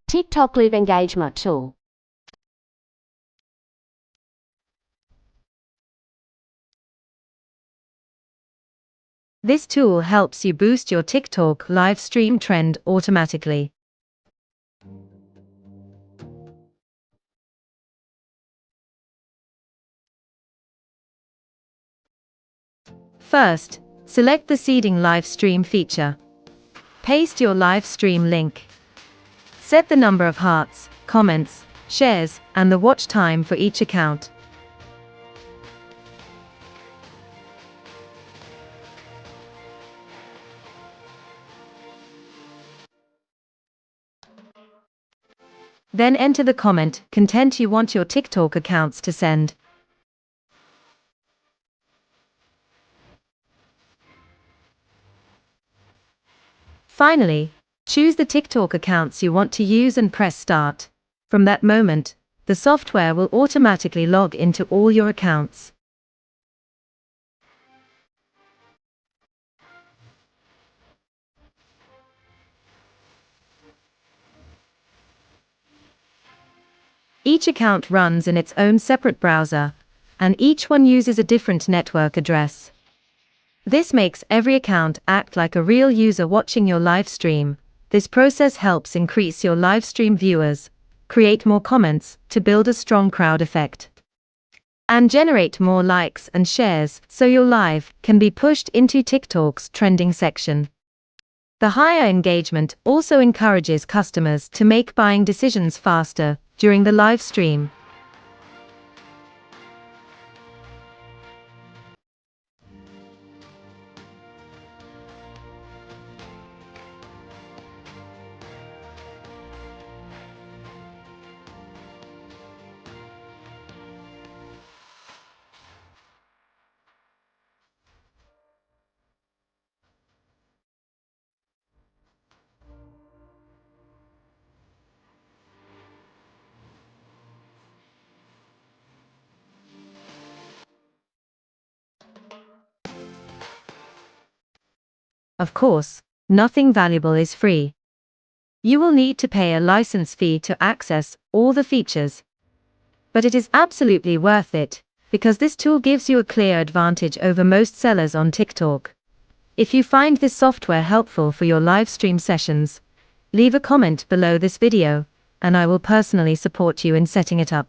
TikTok Live Engagement Tool. This tool helps you boost your TikTok live stream trend automatically. First, select the seeding live stream feature. Paste your live stream link. Set the number of hearts, comments, shares, and the watch time for each account. Then enter the comment content you want your TikTok accounts to send. Finally, choose the TikTok accounts you want to use and press Start. From that moment, the software will automatically log into all your accounts. Each account runs in its own separate browser, and each one uses a different network address. This makes every account act like a real user watching your live stream. This process helps increase your live stream viewers, create more comments to build a strong crowd effect, and generate more likes and shares so your live can be pushed into TikTok's trending section. The higher engagement also encourages customers to make buying decisions faster during the live stream. Of course, nothing valuable is free. You will need to pay a license fee to access all the features. But it is absolutely worth it, because this tool gives you a clear advantage over most sellers on TikTok. If you find this software helpful for your live stream sessions, leave a comment below this video, and I will personally support you in setting it up.